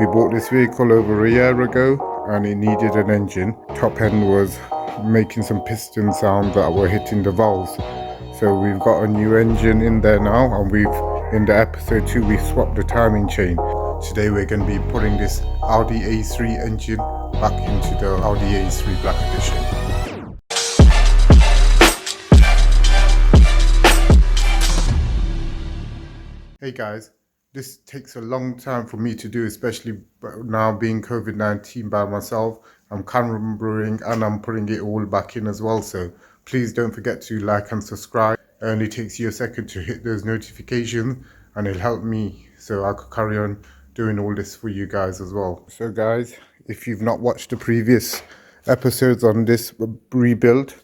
We bought this vehicle over a year ago and it needed an engine. Top end was making some piston sound that were hitting the valves. So we've got a new engine in there now, and in the episode 2 we swapped the timing chain. Today we're going to be putting this Audi A3 engine back into the Audi A3 Black Edition. Hey guys, this takes a long time for me to do, especially now being COVID-19 by myself. I'm cameraing and I'm putting it all back in as well, so please don't forget to like and subscribe. It only takes you a second to hit those notifications and it'll help me so I could carry on doing all this for you guys as well. So guys, if you've not watched the previous episodes on this rebuild,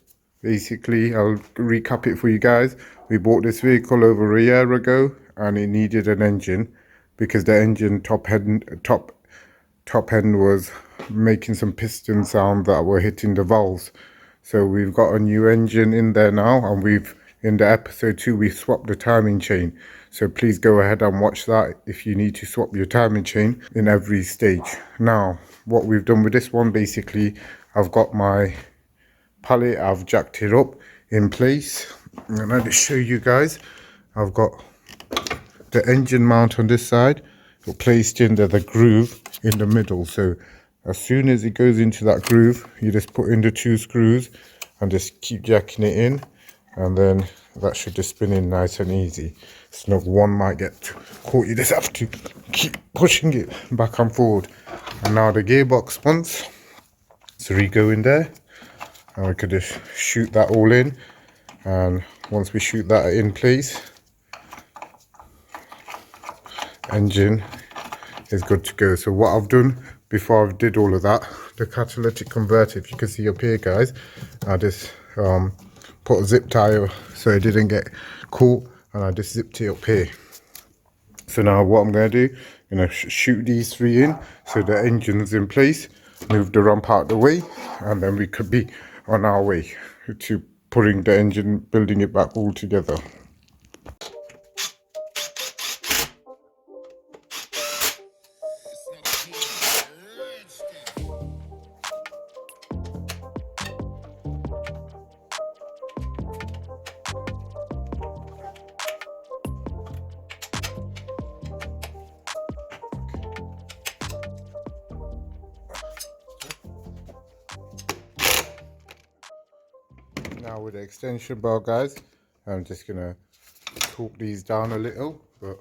basically I'll recap it for you guys. We bought this vehicle over a year ago and it needed an engine because the engine top end was making some piston sound that were hitting the valves. So we've got a new engine in there now, and in the episode 2 we swapped the timing chain. So please go ahead and watch that if you need to swap your timing chain in every stage. Now what we've done with this one, basically I've got my pallet, I've jacked it up in place, and I'll just show you guys. I've got the engine mount on this side placed in the groove in the middle. So as soon as it goes into that groove, you just put in the 2 screws and just keep jacking it in, and then that should just spin in nice and easy. So one might get caught, you just have to keep pushing it back and forward. And now the gearbox once, so we go in there and we could just shoot that all in, and once we shoot that in place, engine is good to go. So what I've done before I did all of that, the catalytic converter, if you can see up here guys, I just put a zip tie so it didn't get caught, and I just zipped it up here. So now what I'm going to do, shoot these 3 in so the engine's in place, move the ramp out the way, and then we could be on our way to putting the engine, building it back all together. Now with the extension bar guys, I'm just gonna torque these down a little, but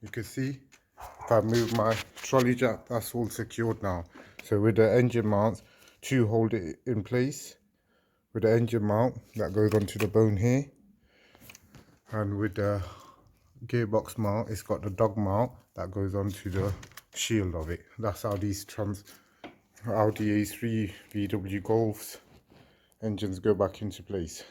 you can see if I move my trolley jack, that's all secured now. So with the engine mounts to hold it in place, with the engine mount that goes onto the bone here, and with the gearbox mount, it's got the dog mount that goes onto the shield of it. That's how these Audi A3 VW Golfs engines go back into place.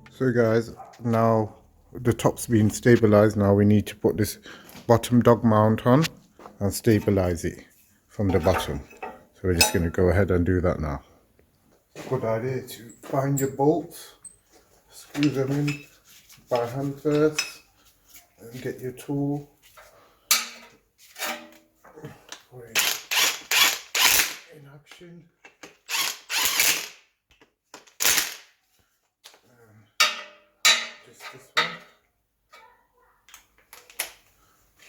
So guys, now the top's been stabilized. Now we need to put this bottom dog mount on and stabilize it from the bottom. So we're just going to go ahead and do that now. Good idea to find your bolts, screw them in by hand first, and get your tool. Put it in action. This one,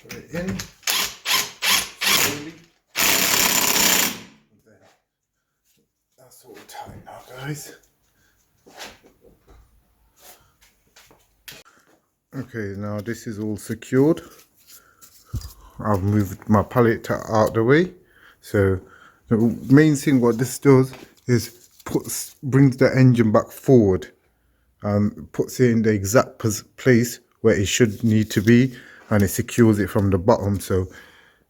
put it in slowly, and then that's all tight now guys. Okay, now this is all secured. I've moved my pallet out the way. So the main thing what this does is brings the engine back forward. and puts it in the exact place where it should need to be, and it secures it from the bottom. So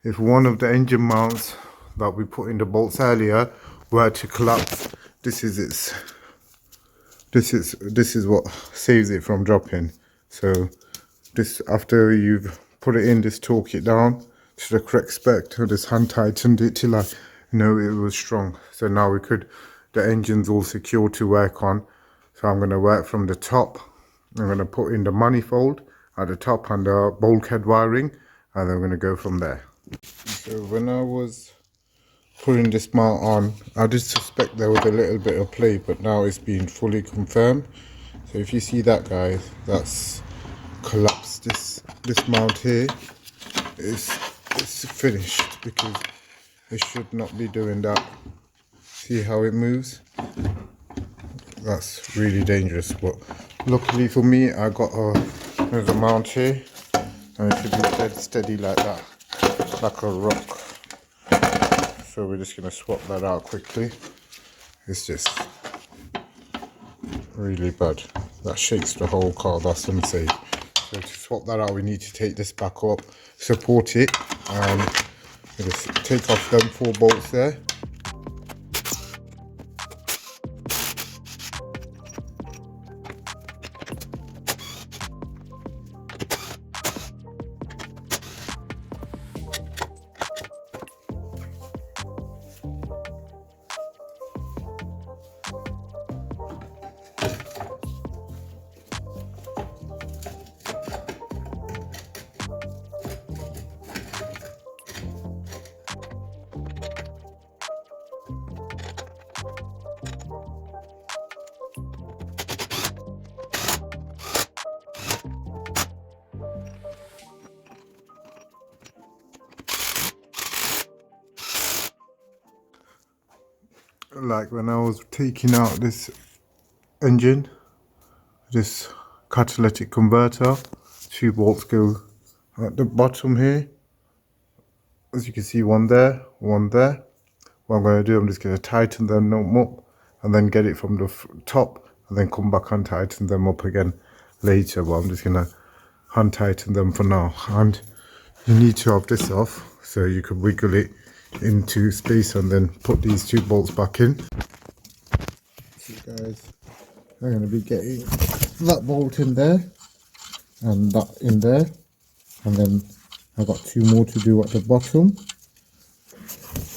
if one of the engine mounts that we put in the bolts earlier were to collapse, this is what saves it from dropping. So this, after you've put it in, just torque it down to the correct spec. So just hand tightened it till I know it was strong. So now the engine's all secure to work on. So I'm going to work from the top. I'm going to put in the manifold at the top and the bulkhead wiring, and then we're going to go from there. So when I was putting this mount on, I did suspect there was a little bit of play, but now it's been fully confirmed. So if you see that, guys, that's collapsed. This mount here is finished, because it should not be doing that. See how it moves? That's really dangerous, but luckily for me, I got another mount here, and it should be dead steady like that, like a rock. So we're just going to swap that out quickly. It's just really bad. That shakes the whole car, that's unsafe. So to swap that out, we need to take this back up, support it, and just take off them 4 bolts there. Like when I was taking out this engine, this catalytic converter, 2 bolts go at the bottom here. As you can see, one there, one there. What I'm going to do, I'm just going to tighten them up and then get it from the top, and then come back and tighten them up again later. But I'm just going to hand tighten them for now. And you need to have this off so you can wiggle it into space and then put these 2 bolts back in. So guys, I'm going to be getting that bolt in there and that in there, and then I've got 2 more to do at the bottom,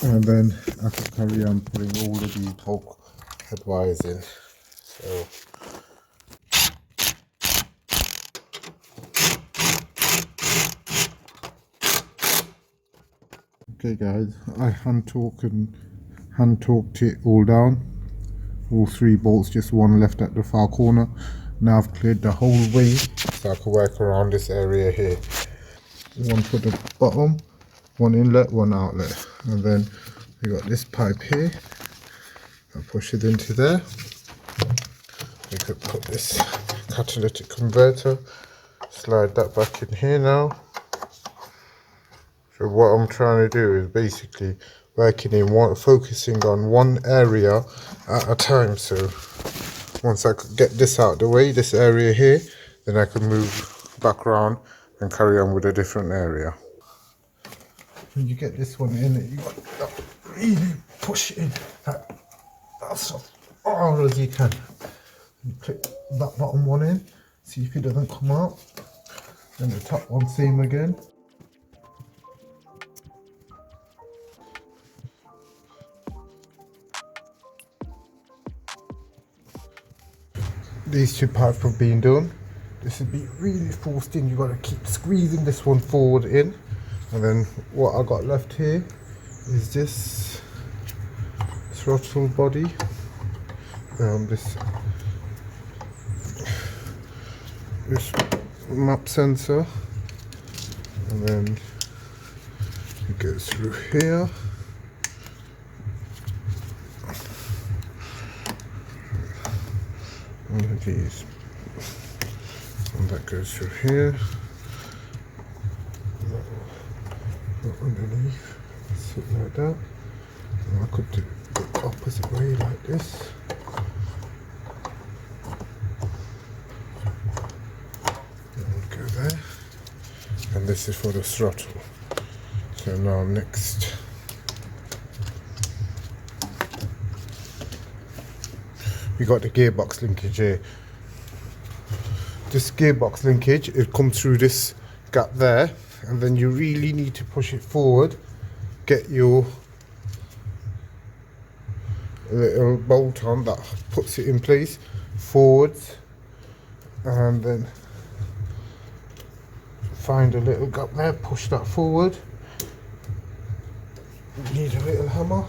and then I can carry on putting all of these bulk head wires in. So okay guys, I hand torqued it all down, all 3 bolts, just 1 left at the far corner. Now I've cleared the whole way so I can work around this area here. 1 for the bottom, 1 inlet, 1 outlet, and then we got this pipe here. I'll push it into there. We could put this catalytic converter, slide that back in here now. So what I'm trying to do is basically working in focusing on one area at a time. So once I could get this out of the way, this area here, then I can move back around and carry on with a different area. When you get this one in, you got to really push it in as far as you can. You click that bottom one in, see if it doesn't come out. Then the top one, same again. These 2 pipes have been done. This will be really forced in. You've got to keep squeezing this one forward in. And then what I got left here is this throttle body. This map sensor. And then it goes through here. One of these, and that goes through here, underneath, something like that. And I could do it the opposite way like this. this is for the throttle. So now next, we got the gearbox linkage here. This gearbox linkage, it comes through this gap there, and then you really need to push it forward, get your little bolt on that puts it in place forwards, and then find a little gap there, push that forward. You need a little hammer.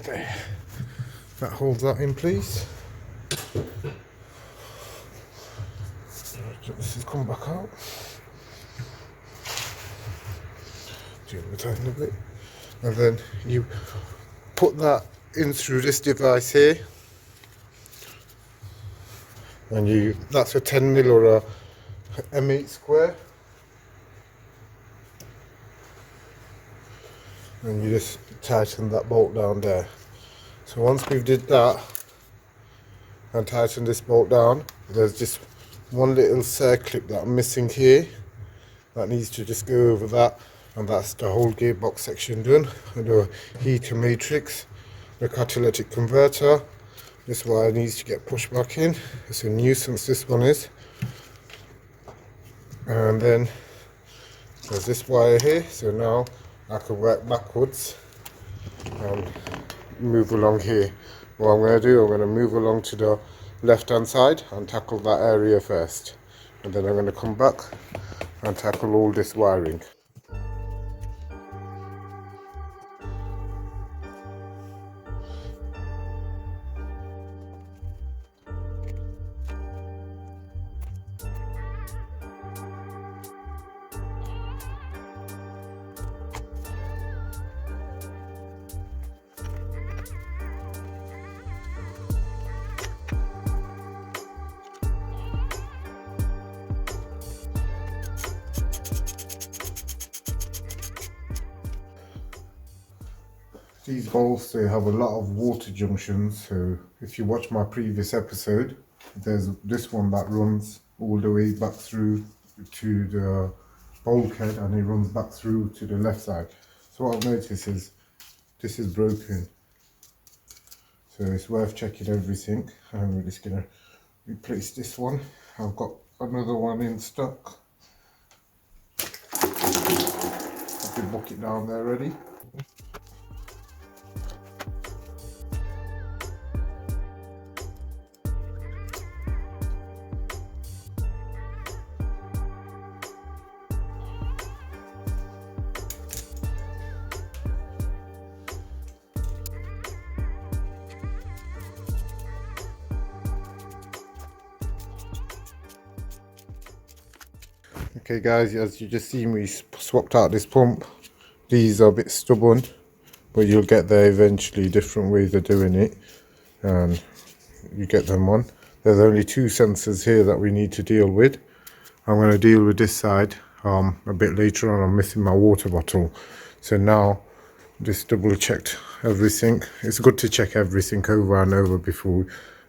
There. That holds that in place. This is come back out. Do it a tiny bit. And then you put that in through this device here. And that's a 10mm or a M8 square. And you just tighten that bolt down there. So once we've did that and tightened this bolt down, there's just one little circlip that I'm missing here that needs to just go over that, and that's the whole gearbox section done. And the heater matrix, the catalytic converter, this wire needs to get pushed back in. It's a nuisance, this one is. And then there's this wire here, so now I can work backwards and move along here. What I'm going to do, I'm going to move along to the left hand side and tackle that area first, and then I'm going to come back and tackle all this wiring. These valves, they have a lot of water junctions, so if you watch my previous episode, there's this one that runs all the way back through to the bulkhead, and it runs back through to the left side. So what I've noticed is this is broken, so it's worth checking everything. And we're just going to replace this one. I've got another one in stock. I've the bucket down there ready. Okay guys, as you just seen, we swapped out this pump. These are a bit stubborn, but you'll get there eventually. Different ways of doing it, and you get them on. There's only two sensors here that we need to deal with. I'm going to deal with this side a bit later on. I'm missing my water bottle, so now just double checked everything. It's good to check everything over and over before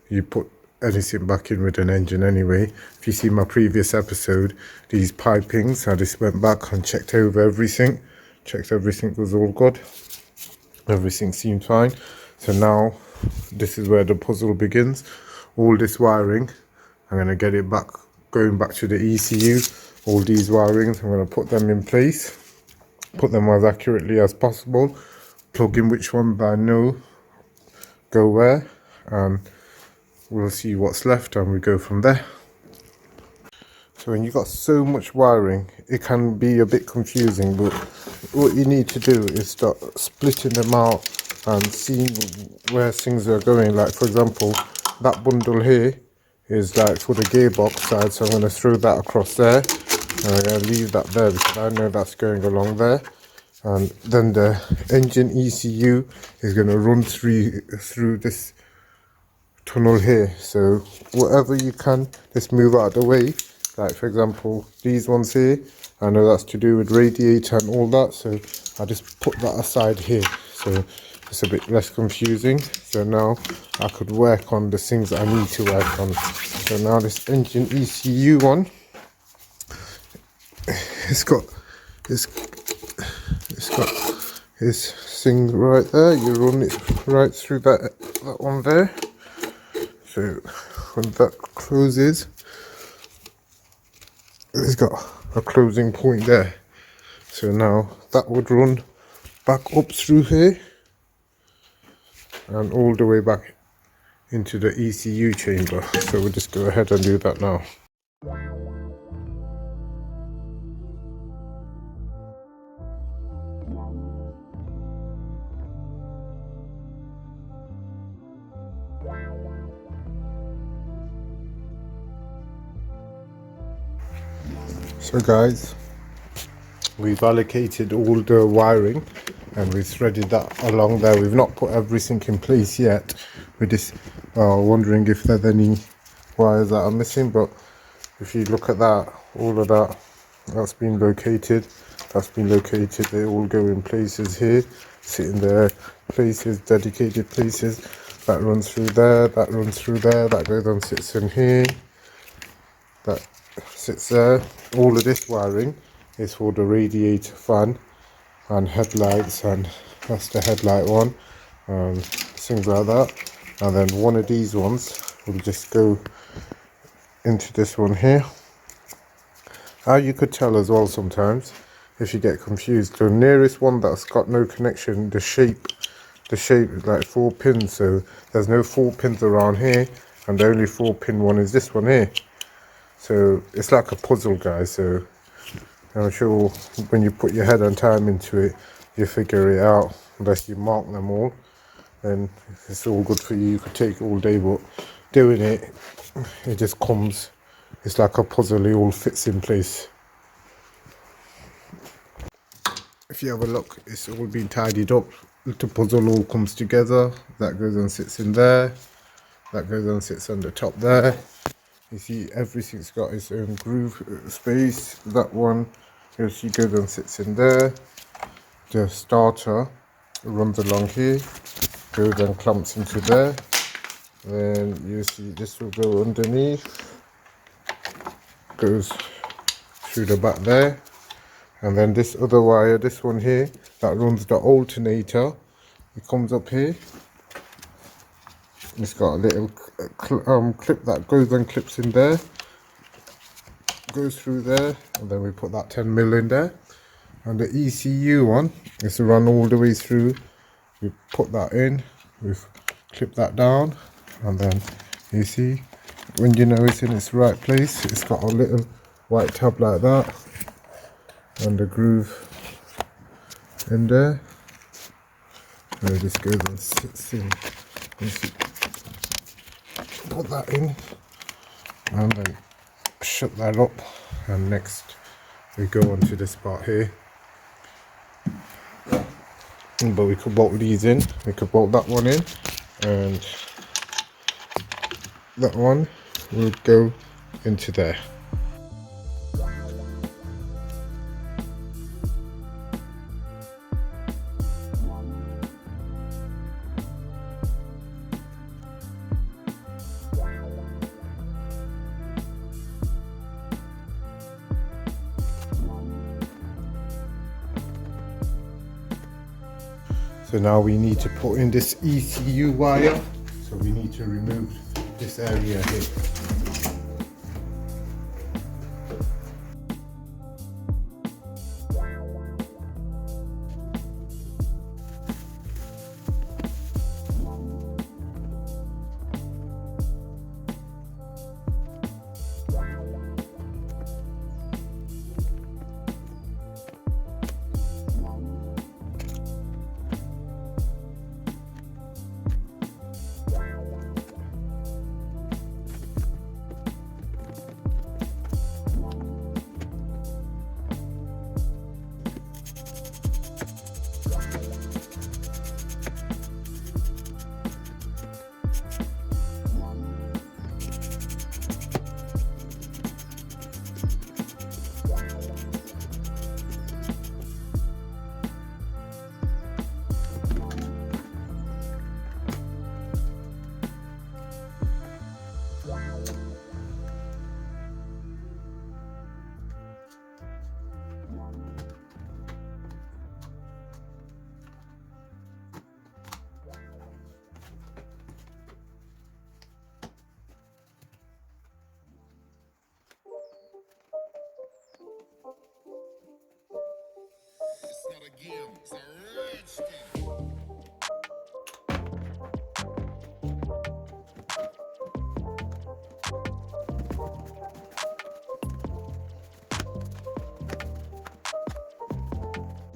you put anything back in with an engine anyway. If you see my previous episode, these pipings, I just went back and checked over everything, checked everything was all good, everything seemed fine. So now this is where the puzzle begins. All this wiring, I'm going to get it back, going back to the ECU. All these wirings, I'm going to put them in place, put them as accurately as possible, plug in which ones I know go where, and we'll see what's left and we go from there. So when you've got so much wiring, it can be a bit confusing, but what you need to do is start splitting them out and seeing where things are going. Like for example, that bundle here is like for the gearbox side, so I'm going to throw that across there, and I'm going to leave that there because I know that's going along there. And then the engine ECU is going to run through this tunnel here. So whatever you can, just move out of the way. Like for example, these ones here, I know that's to do with radiator and all that, so I just put that aside here. so it's a bit less confusing. So now I could work on the things I need to work on. So now this engine ECU one, it's got his thing right there. You run it right through that one there. So when that closes, it's got a closing point there. So now that would run back up through here and all the way back into the ECU chamber. So we'll just go ahead and do that now. So guys, we've allocated all the wiring and we've threaded that along there. We've not put everything in place yet. We're just wondering if there's any wires that are missing, but if you look at that, all of that, that's been located, they all go in places here, sitting there, places, dedicated places. That runs through there, that runs through there, that goes and sits in here, that sits there. All of this wiring is for the radiator fan and headlights, and that's the headlight one, things like that. And then one of these ones will just go into this one here. How you could tell as well sometimes, if you get confused, the nearest one that's got no connection, the shape is like 4 pins, so there's no 4 pins around here, and the only 4 pin one is this one here. So it's like a puzzle, guys. So I'm sure when you put your head and time into it, you figure it out. Unless you mark them all, then it's all good for you. You could take all day, but doing it, it just comes. It's like a puzzle. It all fits in place. If you have a look, it's all been tidied up. The puzzle all comes together. That goes and sits in there. That goes and sits on the top there. You see, everything's got its own groove space. That one, you see, goes and sits in there. The starter runs along here, goes and clamps into there. Then you see this will go underneath, goes through the back there. And then this other wire, this one here, that runs the alternator. It comes up here. It's got a little clip that goes and clips in there, goes through there, and then we put that 10mm in there. And the ECU one is to run all the way through. We put that in, we've clipped that down, and then you see, when you know it's in its right place, it's got a little white tab like that, and the groove in there. And it just goes and sits in. You see, put that in and then shut that up, and next we go on to this part here. But we could bolt these in, we could bolt that one in, and that one will go into there. So now we need to put in this ECU wire, so we need to remove this area here.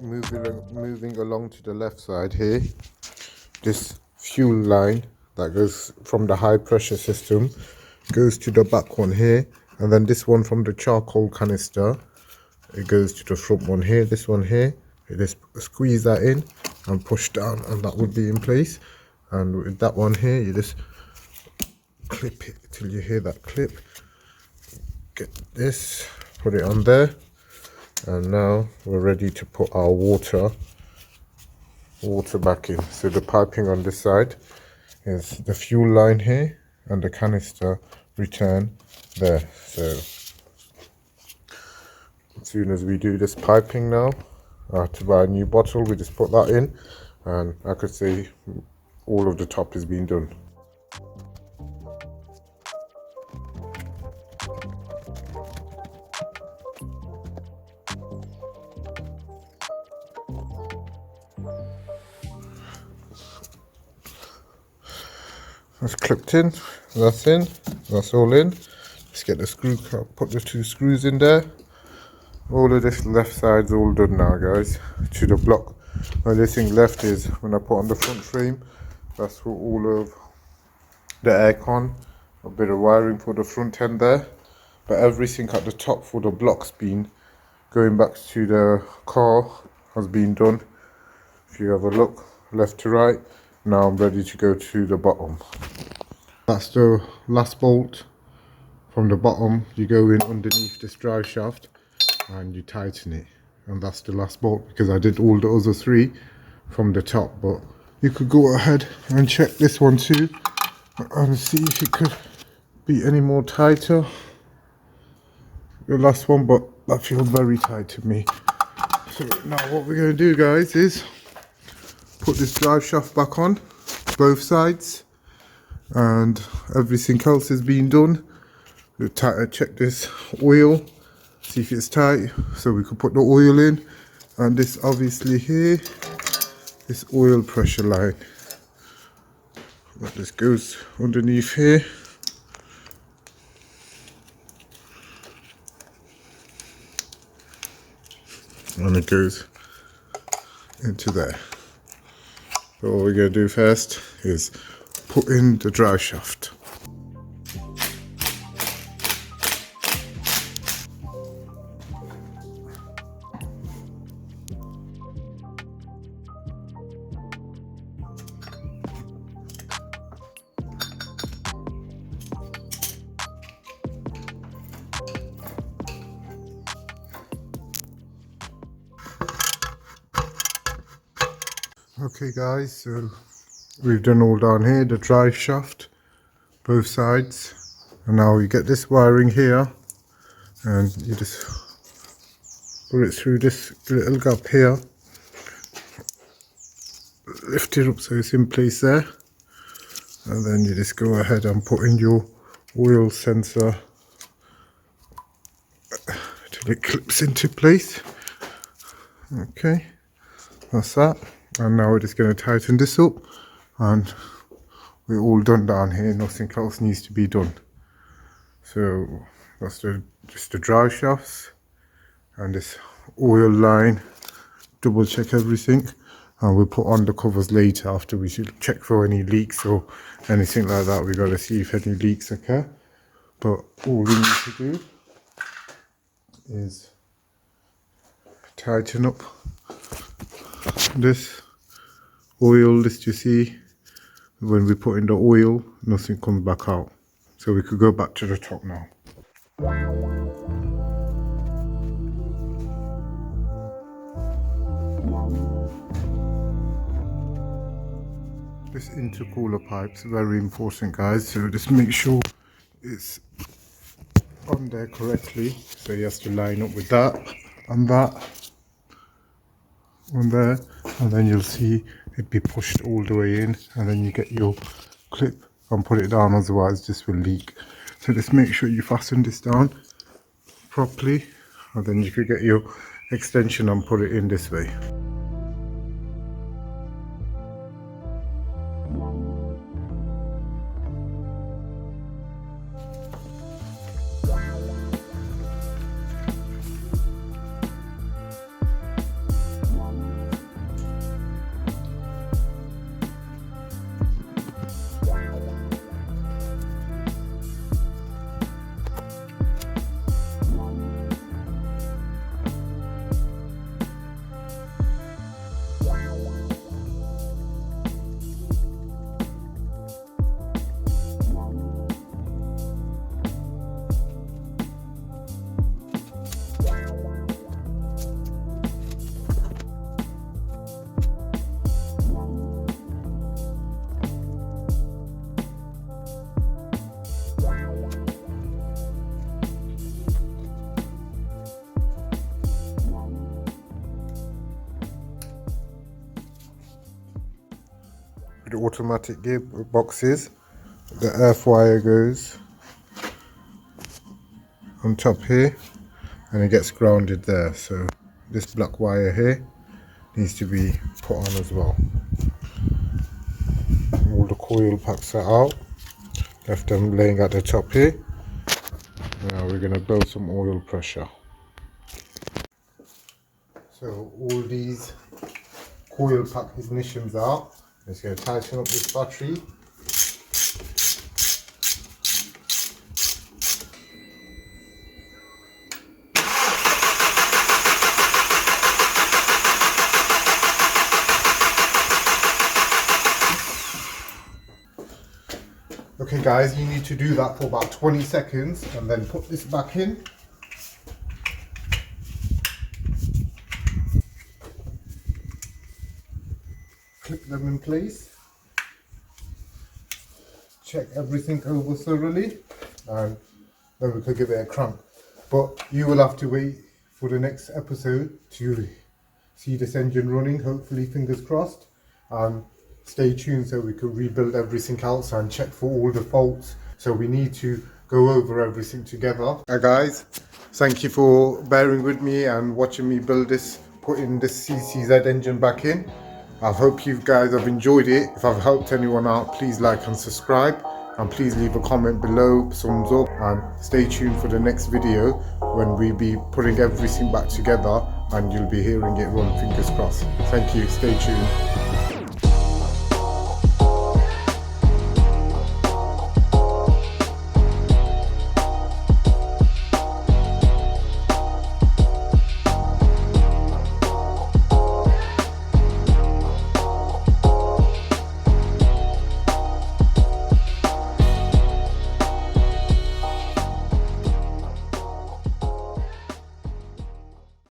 moving along to the left side here, this fuel line that goes from the high pressure system goes to the back one here, and then this one from the charcoal canister, it goes to the front one here. This one here, you just squeeze that in and push down, and that would be in place. And with that one here, you just clip it till you hear that clip. Get this, put it on there, and now we're ready to put our water back in. So the piping on this side is the fuel line here, and the canister return there. So as soon as we do this piping now, to buy a new bottle, we just put that in, and I could say all of the top is being done. That's clipped in, that's all in. Let's get the screw, put the 2 screws in there. All of this left side's all done now, guys, to the block. Only thing left is when I put on the front frame, that's for all of the aircon, a bit of wiring for the front end there. But everything at the top for the block's been going back to the car has been done. If you have a look left to right, now I'm ready to go to the bottom. That's the last bolt from the bottom. You go in underneath this drive shaft and you tighten it, and that's the last bolt, because I did all the other 3 from the top. But you could go ahead and check this one too and see if it could be any more tighter, the last one, but that feels very tight to me. So now what we're going to do, guys, is put this drive shaft back on both sides, and everything else has been done. We'll check this oil, see if it's tight, so we could put the oil in. And this obviously here, this oil pressure line, this goes underneath here. And it goes into there. So what we're going to do first is put in the drive shaft. Okay guys, so we've done all down here, the drive shaft, both sides, and now you get this wiring here, and you just put it through this little gap here, lift it up so it's in place there, and then you just go ahead and put in your oil sensor till it clips into place. Okay, that's that. And now we're just going to tighten this up, and we're all done down here. Nothing else needs to be done. So that's just the drive shafts and this oil line. Double check everything, and we'll put on the covers later after we should check for any leaks or anything like that. We got to see if any leaks occur. But all we need to do is tighten up this oil. This, you see, when we put in the oil, nothing comes back out. So we could go back to the top now. This intercooler pipe's very important, guys, so just make sure it's on there correctly. So you have to line up with that and that on there, and then you'll see it be pushed all the way in, and then you get your clip and put it down, otherwise this will leak. So just make sure you fasten this down properly, and then you could get your extension and put it in this way. with automatic gearboxes. The earth wire goes on top here and it gets grounded there, so this black wire here needs to be put on as well. All the coil packs are out, left them laying at the top here. Now we're going to blow some oil pressure. So all these coil pack ignitions out. Let's go tighten up this battery. Okay guys, you need to do that for about 20 seconds and then put this back in. Clip them in place. Check everything over thoroughly and then we could give it a crank. But you will have to wait for the next episode to see this engine running, hopefully, fingers crossed. And stay tuned so we can rebuild everything else and check for all the faults. So we need to go over everything together. Guys, thank you for bearing with me and watching me build this, putting this CCZ engine back in. I hope you guys have enjoyed it. If I've helped anyone out, please like and subscribe, and please leave a comment below, thumbs up, and stay tuned for the next video when we be putting everything back together and you'll be hearing it run, fingers crossed. Thank you, stay tuned.